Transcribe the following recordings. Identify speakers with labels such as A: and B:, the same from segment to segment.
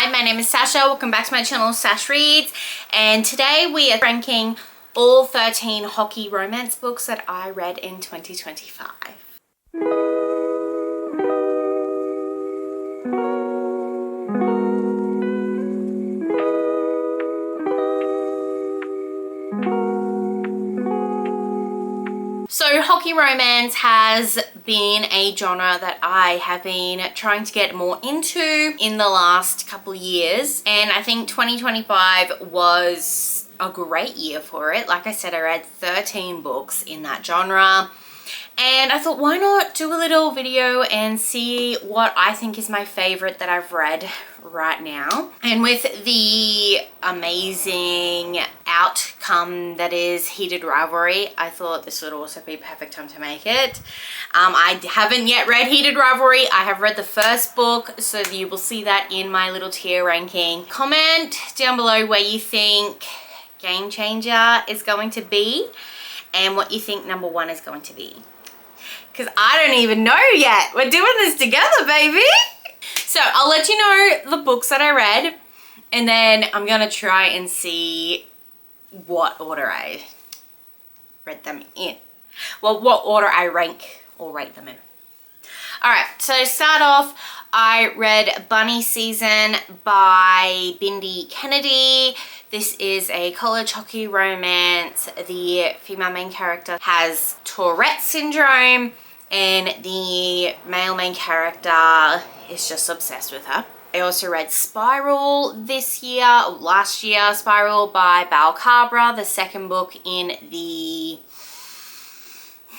A: Hi, my name is Sasha. Welcome back to my channel, Sash Reads. And today we are ranking all 13 hockey romance books that I read in 2025. So hockey romance has been a genre that I have been trying to get more into in the last couple of years, and I think 2025 was a great year for it. Like I said, I read 13 books in that genre, and I thought, why not do a little video and see what I think is my favorite that I've read right now. And with the amazing outcome that is Heated Rivalry, I thought this would also be a perfect time to make it. I haven't yet read Heated Rivalry. I have read the first book, so you will see that in my little tier ranking. Comment down below where you think Game Changer is going to be and what you think number 1 is going to be. Because I don't even know yet. We're doing this together, baby. So I'll let you know the books that I read, and then I'm going to try and see what order I read them in. Well, what order I rank or rate them in. Alright, so to start off, I read Bunny Season by Bindi Kennedy. This is a college hockey romance. The female main character has Tourette syndrome, and the male main character is just obsessed with her. I also read Spiral last year, Spiral by Bal Cabra, the second book in the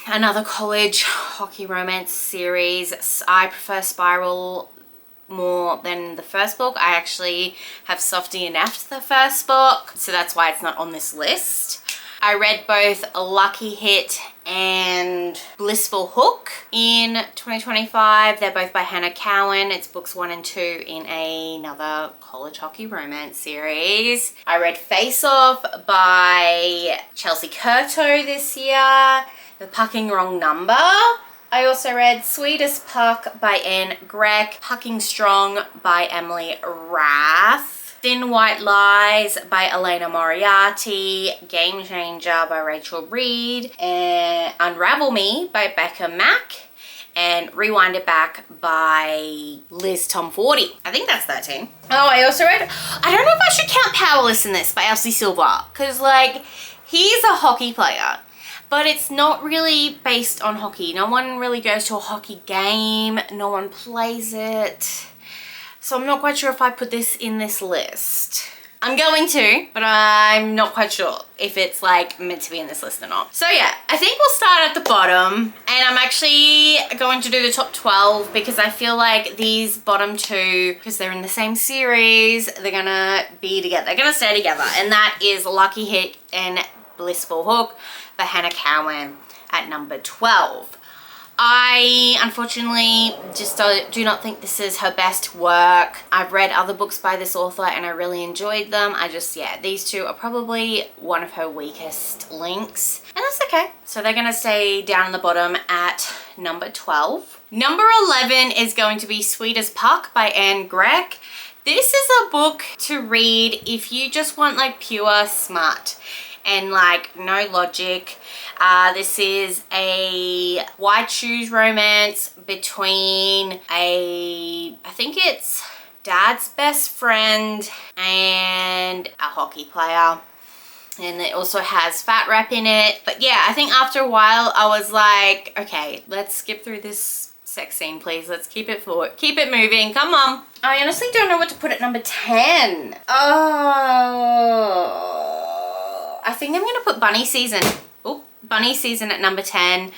A: another college hockey romance series. I prefer Spiral more than the first book. I actually have soft DNF'd the first book, so that's why it's not on this list. I read both Lucky Hit and Blissful Hook in 2025. They're both by Hannah Cowan. It's books 1 and 2 in another college hockey romance series. I read Face Off by Chelsea Curto this year. The Pucking Wrong Number. I also read Sweetest Puck by Anne Grech. Pucking Strong by Emily Rath. Thin White Lies by Elena Moriarty, Game Changer by Rachel Reed, and Unravel Me by Becca Mack, and Rewind It Back by Liz Tom40. I think that's 13. Oh, I also read, I don't know if I should count Powerless in this by Elsie Silver, because like, he's a hockey player, but it's not really based on hockey. No one really goes to a hockey game, no one plays it. So I'm not quite sure if I put this in this list. I'm going to, but I'm not quite sure if it's like meant to be in this list or not. So yeah, I think we'll start at the bottom, and I'm actually going to do the top 12 because I feel like these bottom 2, because they're in the same series, they're gonna be together. They're gonna stay together, and that is Lucky Hit and Blissful Hook by Hannah Cowan at number 12. I unfortunately just do not think this is her best work. I've read other books by this author and I really enjoyed them. Yeah, these 2 are probably one of her weakest links, and that's okay. So they're gonna stay down in the bottom at number 12. Number 11 is going to be Sweetest Puck by Anne Grech. This is a book to read if you just want like pure smut and like no logic. This is a white shoes romance between I think it's dad's best friend and a hockey player. And it also has fat rap in it. But yeah, I think after a while I was like, okay, let's skip through this sex scene, please. Let's keep it forward. Keep it moving. Come on. I honestly don't know what to put at number 10. Oh, I think I'm going to put Bunny Season. Bunny Season at number 10.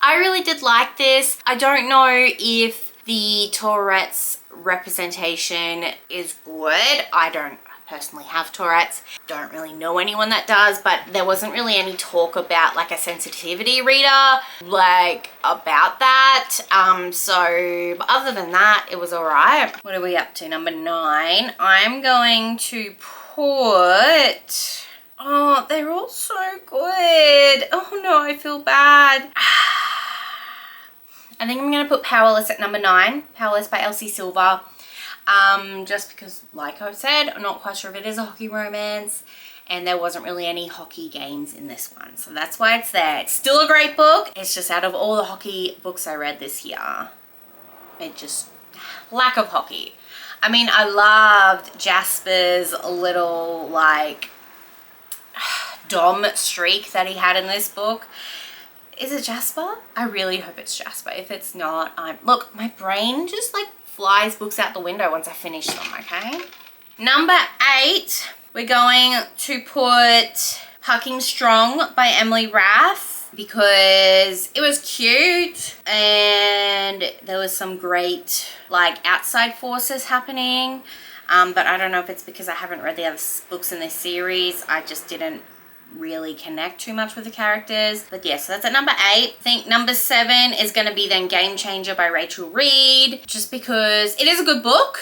A: I really did like this. I don't know if the Tourette's representation is good. I don't personally have Tourette's. Don't really know anyone that does, but there wasn't really any talk about like a sensitivity reader like about that. But other than that, it was alright. What are we up to? Number 9. I'm going to put... Oh, they're all so good. Oh no, I feel bad. I think I'm going to put Powerless at number 9. Powerless by Elsie Silver. just because, like I said, I'm not quite sure if it is a hockey romance, and there wasn't really any hockey games in this one. So that's why it's there. It's still a great book. It's just out of all the hockey books I read this year, it just, lack of hockey. I mean, I loved Jasper's little, like, Dom streak that he had in this book. Is it Jasper? I really hope it's Jasper. If it's not, look, my brain just like flies books out the window once I finish them, okay? Number 8, we're going to put Pucking Strong by Emily Rath, because it was cute and there was some great like outside forces happening. But I don't know if it's because I haven't read the other books in this series. I just didn't really connect too much with the characters. But yeah, so that's at number 8. I think number 7 is going to be then Game Changer by Rachel Reed, just because it is a good book.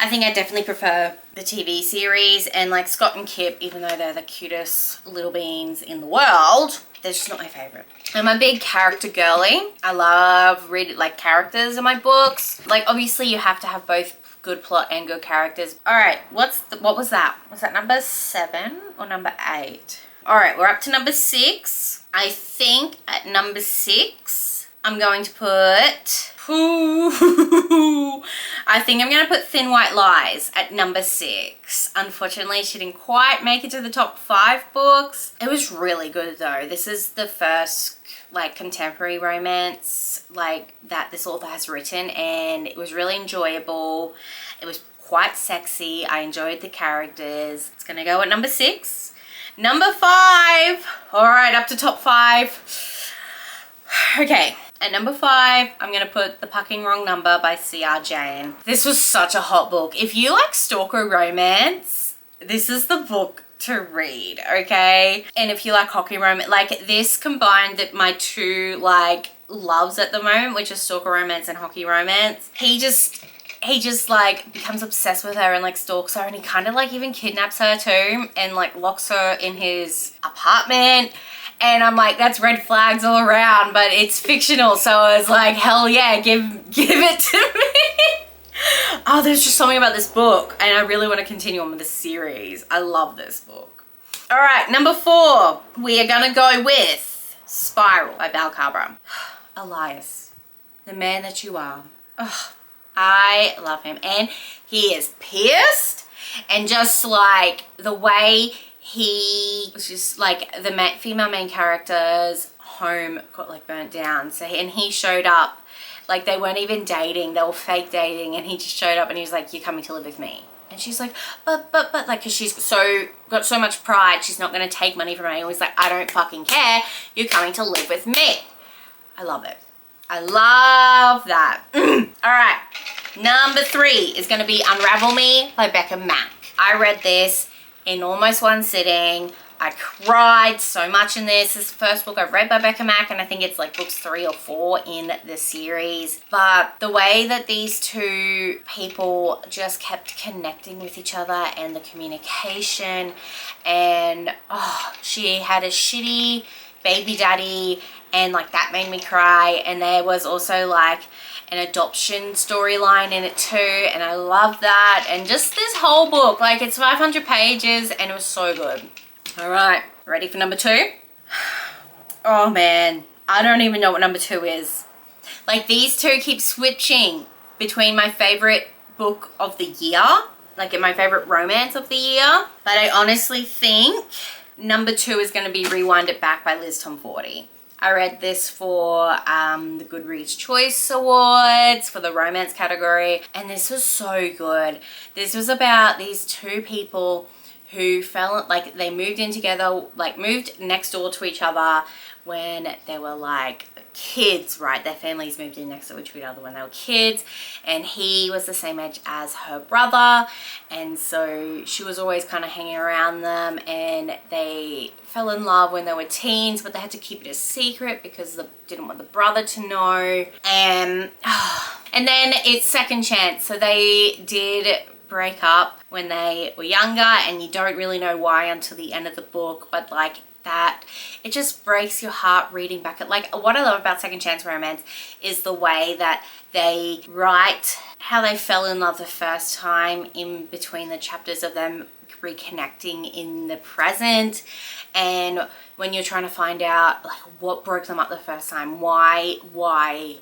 A: I think I definitely prefer the TV series, and like Scott and Kip, even though they're the cutest little beans in the world, they're just not my favorite. I'm a big character girly. I love reading like characters in my books. Like obviously you have to have both good plot and good characters. All right, what was that? Was that number 7 or number 8? All right, we're up to number 6. I think at number 6, I'm going to put, I think I'm going to put Thin White Lies at number 6. Unfortunately, she didn't quite make it to the top 5 books. It was really good though. This is the first like contemporary romance like that this author has written, and it was really enjoyable. It was quite sexy. I enjoyed the characters. It's going to go at number 6. Number 5. All right, up to top 5. Okay. At number 5, I'm going to put The Pucking Wrong Number by C.R. Jane. This was such a hot book. If you like stalker romance, this is the book to read, okay? And if you like hockey romance, like this combined my two like loves at the moment, which is stalker romance and hockey romance. He just like becomes obsessed with her and like stalks her, and he kind of like even kidnaps her too and like locks her in his apartment. And I'm like, that's red flags all around, but it's fictional. So I was like, hell yeah, give it to me. Oh, there's just something about this book, and I really want to continue on with this series. I love this book. All right, number 4, we are going to go with Spiral by Bal Cabra. Elias, the man that you are. Oh, I love him. And he is pierced, and just like the way he was just like the female main character's home got like burnt down. So, and he showed up, like they weren't even dating, they were fake dating, and he just showed up and he was like, you're coming to live with me. And she's like, but like, cause she's got so much pride, she's not going to take money from anyone. He's like, I don't fucking care. You're coming to live with me. I love it. I love that. All right. Number 3 is going to be Unravel Me by Becca Mack. I read this in almost one sitting. I cried so much in this. This is the first book I've read by Becca Mack, and I think it's like books 3 or 4 in the series. But the way that these two people just kept connecting with each other, and the communication, and she had a shitty baby daddy, and like that made me cry. And there was also like an adoption storyline in it too, and I love that. And just this whole book, like it's 500 pages and it was so good. All right, ready for number 2? Oh man, I don't even know what number 2 is. Like these two keep switching between my favorite book of the year, like my favorite romance of the year, but I honestly think number 2 is going to be Rewind It Back by Liz Tomforty. I read this for the Goodreads Choice Awards for the romance category, and this was so good. This was about these two people who like they moved in together, like moved next door to each other when they were like kids, right? Their families moved in next door to each other when they were kids, and he was the same age as her brother, and so she was always kind of hanging around them, and they fell in love when they were teens, but they had to keep it a secret because they didn't want the brother to know. And then it's second chance. So they did break up when they were younger, and you don't really know why until the end of the book, but like that it just breaks your heart reading back. Like, what I love about second chance romance is the way that they write how they fell in love the first time in between the chapters of them reconnecting in the present, and when you're trying to find out like what broke them up the first time, why,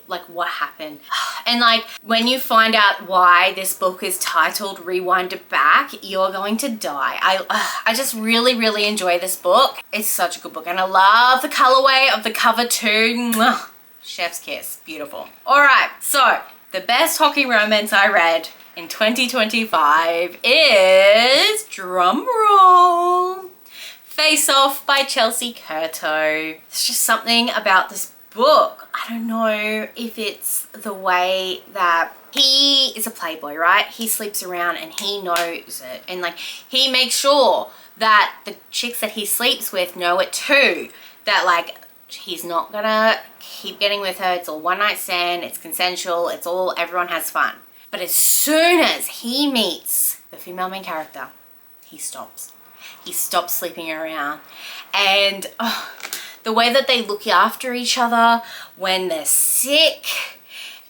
A: like what happened. And like when you find out why this book is titled Rewind It Back, you're going to die. I just really enjoy this book. It's such a good book, and I love the colorway of the cover too. Mwah. Chef's kiss, beautiful. All right, so the best hockey romance I read in 2025 is, drumroll, Face Off by Chelsea Curto. There's just something about this book. I don't know if it's the way that he is a playboy, right? He sleeps around and he knows it. And like, he makes sure that the chicks that he sleeps with know it too. That like, he's not gonna keep getting with her. It's all one night stand. It's consensual. It's all, everyone has fun. But as soon as he meets the female main character, he stops. He stops sleeping around. And the way that they look after each other when they're sick,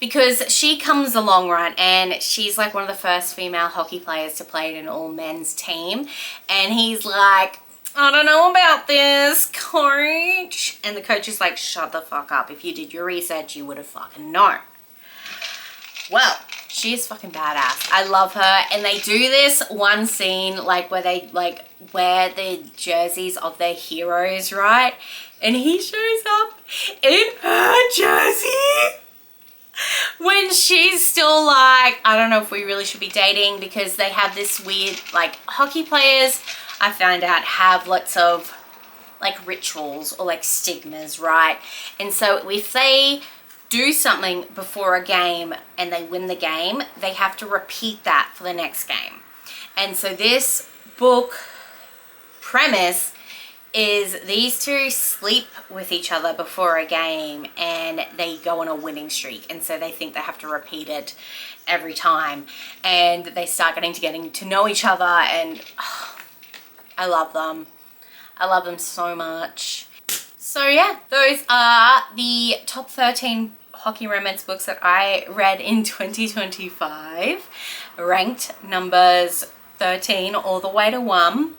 A: because she comes along, right, and she's like one of the first female hockey players to play in an all-men's team. And he's like, I don't know about this, coach. And the coach is like, shut the fuck up. If you did your research, you would have fucking known. Well, she is fucking badass. I love her. And they do this one scene like where they like wear the jerseys of their heroes, right? And he shows up in her jersey when she's still like, I don't know if we really should be dating, because they have this weird, like, hockey players, I found out, have lots of like rituals or like stigmas, right? And so if they do something before a game and they win the game, they have to repeat that for the next game. And so this book premise is these two sleep with each other before a game and they go on a winning streak, and so they think they have to repeat it every time, and they start getting to know each other, and I love them. I love them so much. So yeah, those are the top 13 hockey romance books that I read in 2025, ranked numbers 13 all the way to 1.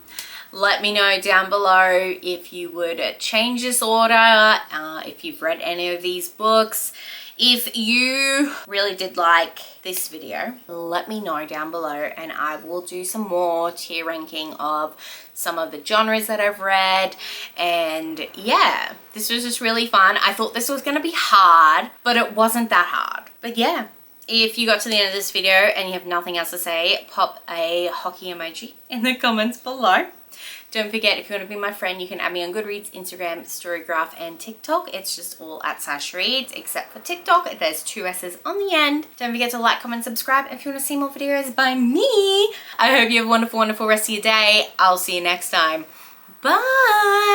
A: Let me know down below if you would change this order, if you've read any of these books. If you really did like this video, let me know down below and I will do some more tier ranking of some of the genres that I've read. And yeah, this was just really fun. I thought this was going to be hard, but it wasn't that hard. But yeah, if you got to the end of this video and you have nothing else to say, pop a hockey emoji in the comments below. Don't forget, if you want to be my friend, you can add me on Goodreads, Instagram, Storygraph, and TikTok. It's just all at Sash Reads, except for TikTok. There's 2 S's on the end. Don't forget to like, comment, subscribe if you want to see more videos by me. I hope you have a wonderful, wonderful rest of your day. I'll see you next time. Bye!